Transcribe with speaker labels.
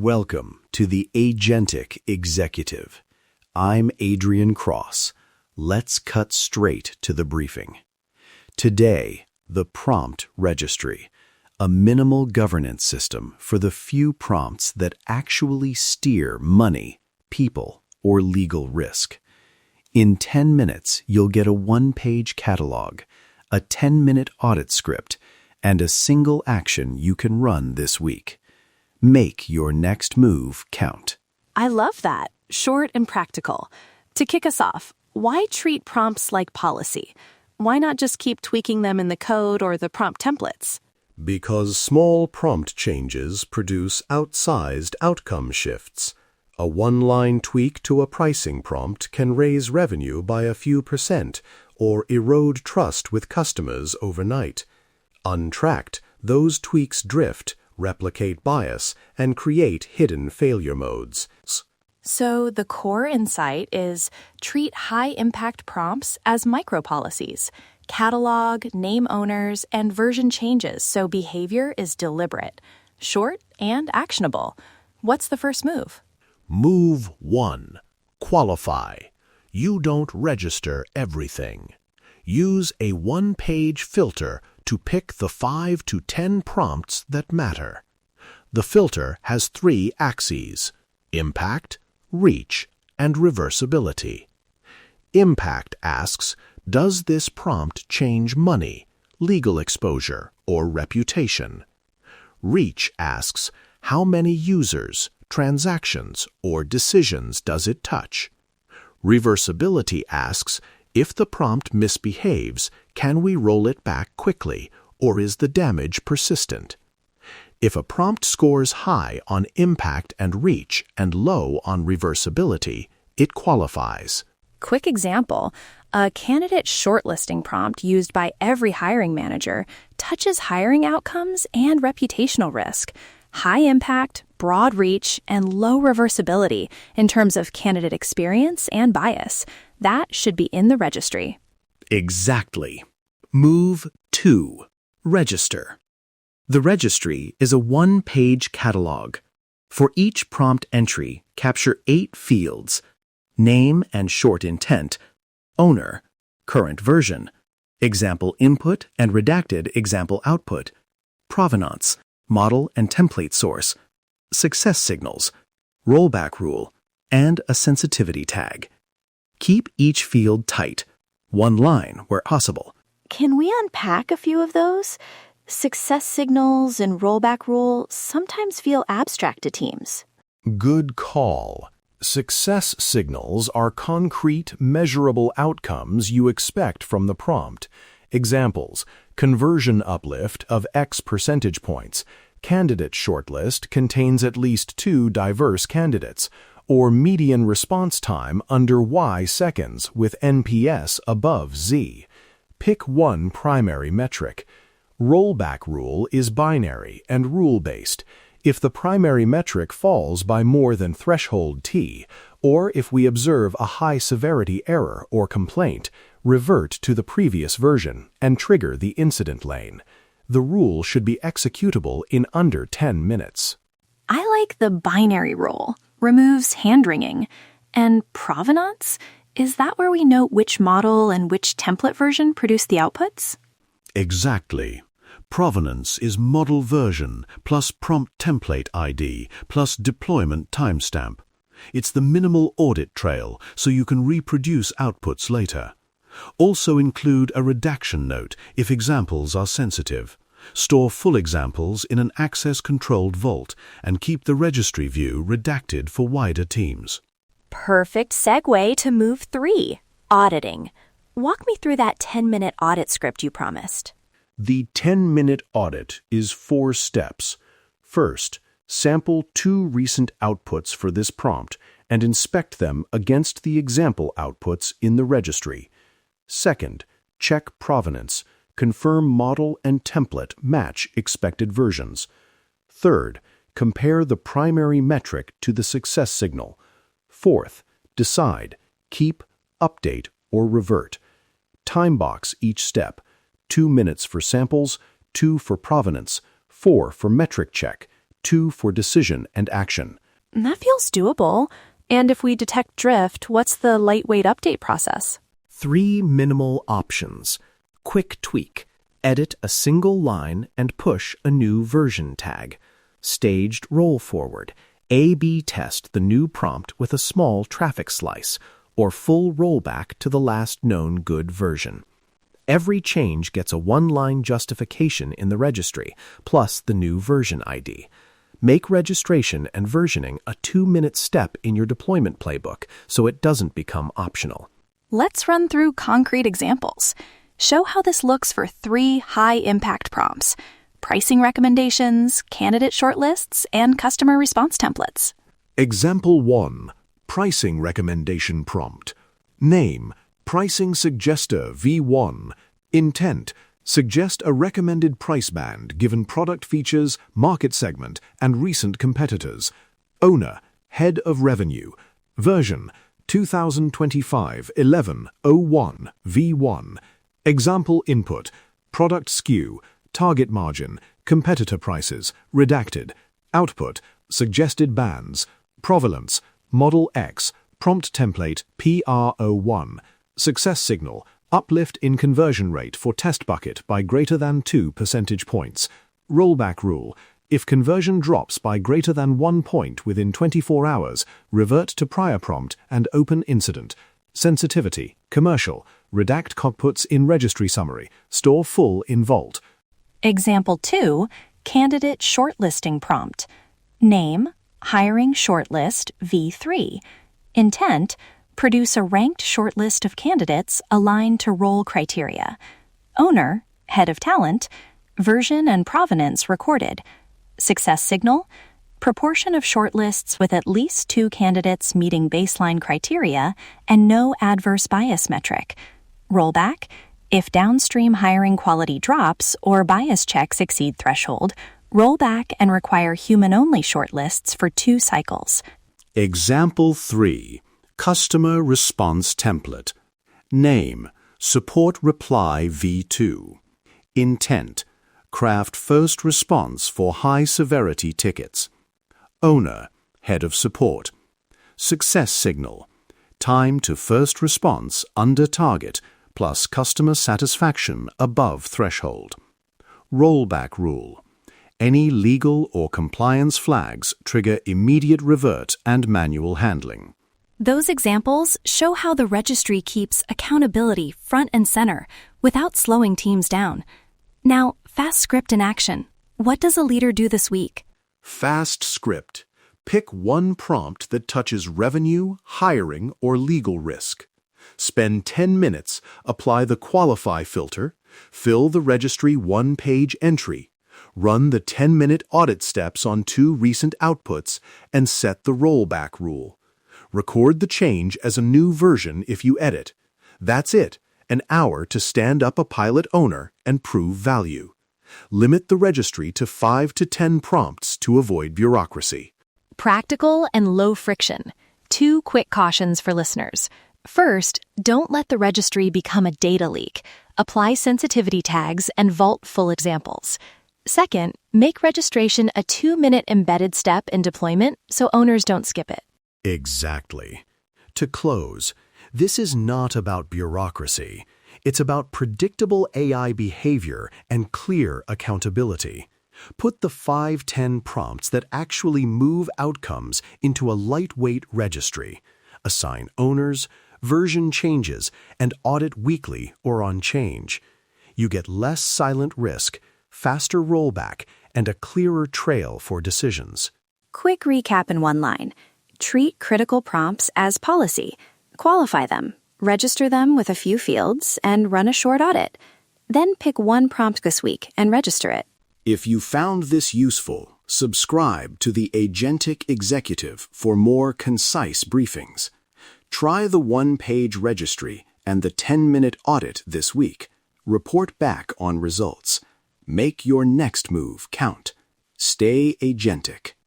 Speaker 1: Welcome to the Agentic Executive. I'm Adrian Cross. Let's cut straight to the briefing. Today, the Prompt Registry, a minimal governance system for the few prompts that actually steer money, people, or legal risk. In 10 minutes, you'll get a one-page catalog, a 10-minute audit script, and a single action you can run this week. Make your next move count.
Speaker 2: I love that. Short and practical. To kick us off, why treat prompts like policy? Why not just keep tweaking them in the code or the prompt templates?
Speaker 3: Because small prompt changes produce outsized outcome shifts. A one-line tweak to a pricing prompt can raise revenue by a few % or erode trust with customers overnight. Untracked, those tweaks drift, replicate bias, and create hidden failure modes.
Speaker 2: So the core insight is treat high-impact prompts as micro-policies. Catalog, name owners, and version changes so behavior is deliberate, short, and actionable. What's the first move?
Speaker 4: Move 1. Qualify. You don't register everything. Use a one-page filter to pick the 5 to 10 prompts that matter. The filter has 3 axes: impact, reach, and reversibility. Impact asks, does this prompt change money, legal exposure, or reputation? Reach asks, how many users, transactions, or decisions does it touch? Reversibility asks, if the prompt misbehaves, can we roll it back quickly, or is the damage persistent? If a prompt scores high on impact and reach and low on reversibility, it qualifies.
Speaker 2: Quick example, a candidate shortlisting prompt used by every hiring manager touches hiring outcomes and reputational risk. High impact, broad reach, and low reversibility in terms of candidate experience and bias. That should be in the registry.
Speaker 1: Exactly. Move 2. Register. The registry is a one-page catalog. For each prompt entry, capture 8 fields: name and short intent, owner, current version, example input and redacted example output, provenance, model and template source, success signals, rollback rule, and a sensitivity tag. Keep each field tight, one line where possible.
Speaker 2: Can we unpack a few of those? Success signals and rollback rule sometimes feel abstract to teams.
Speaker 3: Good call. Success signals are concrete, measurable outcomes you expect from the prompt. Examples: conversion uplift of X percentage points, candidate shortlist contains at least 2 diverse candidates, or median response time under Y seconds with NPS above Z. Pick one primary metric. Rollback rule is binary and rule-based. If the primary metric falls by more than threshold T, or if we observe a high-severity error or complaint, revert to the previous version and trigger the incident lane. The rule should be executable in under 10 minutes.
Speaker 2: I like the binary rule. Removes hand-wringing. And provenance? Is that where we note which model and which template version produce the outputs?
Speaker 4: Exactly. Provenance is model version plus prompt template ID plus deployment timestamp. It's the minimal audit trail so you can reproduce outputs later. Also include a redaction note if examples are sensitive. Store full examples in an access-controlled vault and keep the registry view redacted for wider teams.
Speaker 2: Perfect segue to move 3, auditing. Walk me through that 10-minute audit script you promised.
Speaker 3: The 10-minute audit is 4 steps. First, sample 2 recent outputs for this prompt and inspect them against the example outputs in the registry. Second, check provenance. Confirm model and template match expected versions. Third, compare the primary metric to the success signal. Fourth, decide, keep, update, or revert. Time box each step. 2 minutes for samples, 2 for provenance, 4 for metric check, 2 for decision and action.
Speaker 2: That feels doable. And if we detect drift, what's the lightweight update process?
Speaker 1: 3 minimal options. Quick tweak. Edit a single line and push a new version tag. Staged roll forward. A/B test the new prompt with a small traffic slice, or full rollback to the last known good version. Every change gets a one-line justification in the registry, plus the new version ID. Make registration and versioning a 2-minute step in your deployment playbook so it doesn't become optional.
Speaker 2: Let's run through concrete examples. Show how this looks for 3 high-impact prompts: pricing recommendations, candidate shortlists, and customer response templates.
Speaker 4: Example 1. Pricing recommendation prompt. Name, pricing suggester V1. Intent, suggest a recommended price band given product features, market segment, and recent competitors. Owner, head of revenue. Version, 2025-11-01 V1. Example input, product SKU, target margin, competitor prices, redacted. Output, suggested bands. Provenance, Model X, prompt template PR01. Success signal, uplift in conversion rate for test bucket by greater than 2 percentage points. Rollback rule, if conversion drops by greater than 1 point within 24 hours, revert to prior prompt and open incident. Sensitivity, commercial, redact cockputs in registry summary, store full in vault.
Speaker 2: Example 2, candidate shortlisting prompt. Name, hiring shortlist V3. Intent, produce a ranked shortlist of candidates aligned to role criteria. Owner, head of talent. Version and provenance recorded. Success signal, proportion of shortlists with at least 2 candidates meeting baseline criteria and no adverse bias metric. Rollback, if downstream hiring quality drops or bias checks exceed threshold, roll back and require human-only shortlists for 2 cycles.
Speaker 4: Example 3. Customer response template. Name, support reply V2. Intent, craft first response for high-severity tickets. Owner, head of support. Success signal, time to first response under target plus customer satisfaction above threshold. Rollback rule, any legal or compliance flags trigger immediate revert and manual handling.
Speaker 2: Those examples show how the registry keeps accountability front and center without slowing teams down. Now, fast script in action. What does a leader do this week?
Speaker 4: Fast script. Pick one prompt that touches revenue, hiring, or legal risk. Spend 10 minutes, apply the qualify filter, fill the registry one-page entry, run the 10-minute audit steps on 2 recent outputs, and set the rollback rule. Record the change as a new version if you edit. That's it, an hour to stand up a pilot owner and prove value. Limit the registry to 5 to 10 prompts to avoid bureaucracy.
Speaker 2: Practical and low friction. 2 quick cautions for listeners. First, don't let the registry become a data leak. Apply sensitivity tags and vault full examples. Second, make registration a 2-minute embedded step in deployment so owners don't skip it.
Speaker 4: Exactly. To close, this is not about bureaucracy. It's about predictable AI behavior and clear accountability. Put the 5-10 prompts that actually move outcomes into a lightweight registry. Assign owners, version changes, and audit weekly or on change. You get less silent risk, faster rollback, and a clearer trail for decisions.
Speaker 2: Quick recap in 1 line. Treat critical prompts as policy. Qualify them, register them with a few fields, and run a short audit. Then pick 1 prompt this week and register it.
Speaker 4: If you found this useful, subscribe to the Agentic Executive for more concise briefings. Try the 1-page registry and the 10-minute audit this week. Report back on results. Make your next move count. Stay agentic.